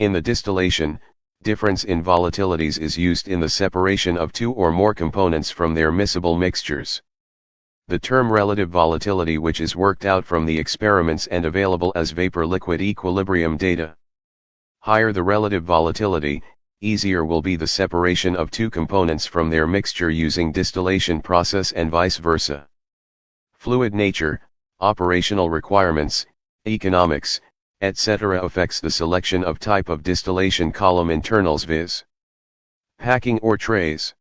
In the distillation, difference in volatilities is used in the separation of two or more components from their miscible mixtures. The term relative volatility, which is worked out from the experiments and available as vapor-liquid equilibrium data. Higher the relative volatility, easier will be the separation of two components from their mixture using distillation process and vice versa. Fluid nature, operational requirements, economics, etc. affects the selection of type of distillation column internals, viz. packing or trays.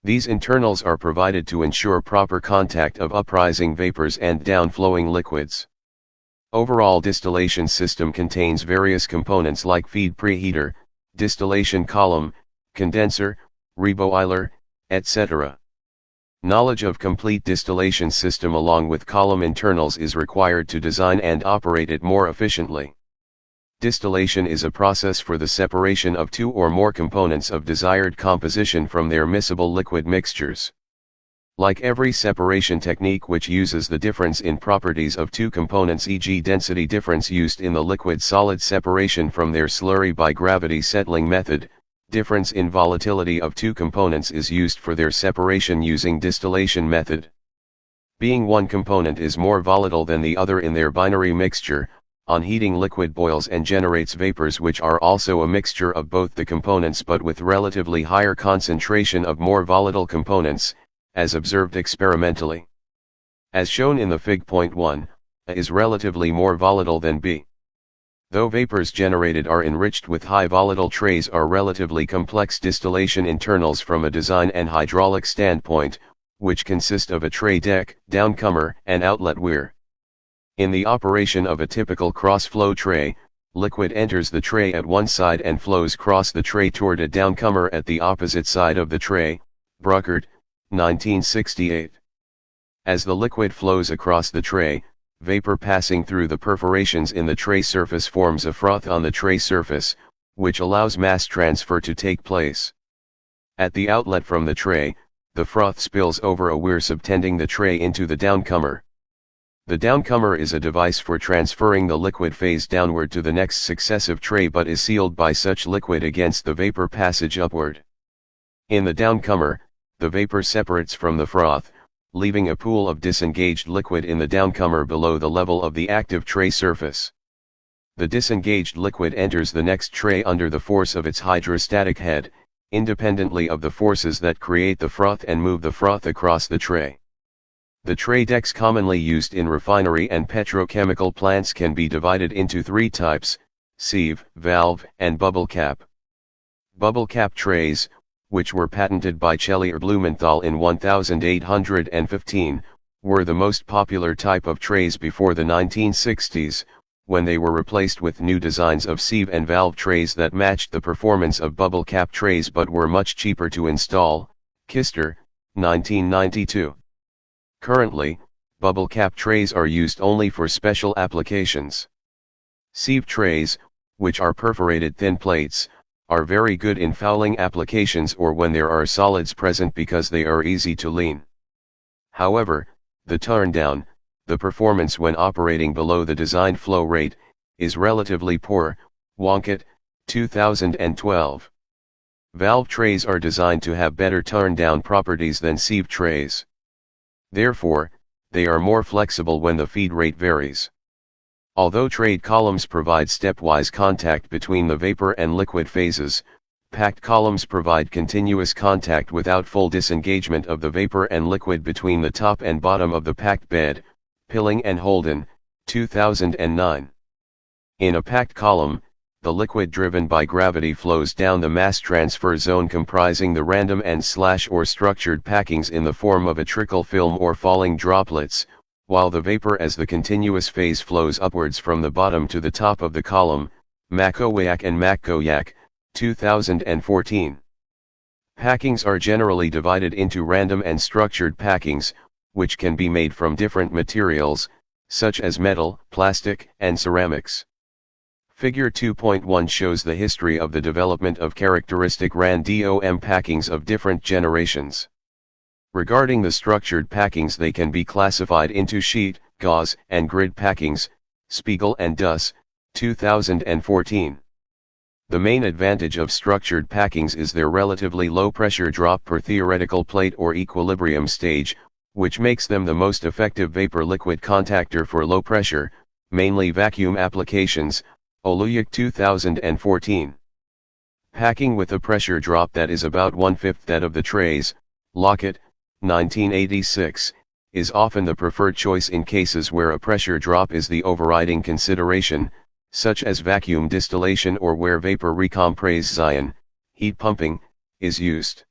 These internals are provided to ensure proper contact of uprising vapors and downflowing liquids. Overall distillation system contains various components like feed preheater, distillation column, condenser, reboiler, etc. Knowledge of complete distillation system along with column internals is required to design and operate it more efficiently. Distillation is a process for the separation of two or more components of desired composition from their miscible liquid mixtures. Like every separation technique which uses the difference in properties of two components, e.g. density difference used in the liquid-solid separation from their slurry by gravity settling method, difference in volatility of two components is used for their separation using distillation method. Being one component is more volatile than the other in their binary mixture, on heating liquid boils and generates vapors which are also a mixture of both the components but with relatively higher concentration of more volatile components, as observed experimentally. As shown in the Fig. 1, A is relatively more volatile than B. Though vapors generated are enriched with high volatile trays are relatively complex distillation internals from a design and hydraulic standpoint, which consist of a tray deck, downcomer, and outlet weir. In the operation of a typical cross-flow tray, liquid enters the tray at one side and flows across the tray toward a downcomer at the opposite side of the tray, Bruckert, 1968. As the liquid flows across the tray, vapor passing through the perforations in the tray surface forms a froth on the tray surface, which allows mass transfer to take place. At the outlet from the tray, the froth spills over a weir subtending the tray into the downcomer. The downcomer is a device for transferring the liquid phase downward to the next successive tray but is sealed by such liquid against the vapor passage upward. In the downcomer, the vapor separates from the froth, leaving a pool of disengaged liquid in the downcomer below the level of the active tray surface. The disengaged liquid enters the next tray under the force of its hydrostatic head, independently of the forces that create the froth and move the froth across the tray. The tray decks commonly used in refinery and petrochemical plants can be divided into three types: sieve, valve, and bubble cap. Bubble cap trays, which were patented by Cellier Blumenthal in 1815, were the most popular type of trays before the 1960s, when they were replaced with new designs of sieve and valve trays that matched the performance of bubble cap trays but were much cheaper to install. Kister, 1992. Currently, bubble cap trays are used only for special applications. Sieve trays, which are perforated thin plates, are very good in fouling applications or when there are solids present because they are easy to lean. However, the turndown, the performance when operating below the designed flow rate, is relatively poor. Wonkit, 2012. Valve trays are designed to have better turndown properties than sieve trays. Therefore, they are more flexible when the feed rate varies. Although trade columns provide stepwise contact between the vapor and liquid phases, packed columns provide continuous contact without full disengagement of the vapor and liquid between the top and bottom of the packed bed. Pilling and Holden, 2009. In a packed column, the liquid driven by gravity flows down the mass transfer zone comprising the random and/or structured packings in the form of a trickle film or falling droplets, while the vapor as the continuous phase flows upwards from the bottom to the top of the column. Makowiak and Makoyak, 2014. Packings are generally divided into random and structured packings, which can be made from different materials, such as metal, plastic, and ceramics. Figure 2.1 shows the history of the development of characteristic random packings of different generations. Regarding the structured packings, they can be classified into sheet, gauze, and grid packings. Spiegel and Duss, 2014. The main advantage of structured packings is their relatively low pressure drop per theoretical plate or equilibrium stage, which makes them the most effective vapor-liquid contactor for low pressure, mainly vacuum applications. Oluyuk 2014. Packing with a pressure drop that is about 1/5 that of the trays, Lockett, 1986, is often the preferred choice in cases where a pressure drop is the overriding consideration, such as vacuum distillation or where vapor recompression, heat pumping, is used.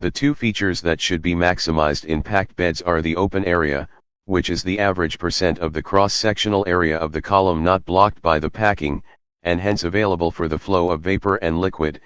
The two features that should be maximized in packed beds are the open area, which is the average percent of the cross-sectional area of the column not blocked by the packing, and hence available for the flow of vapor and liquid,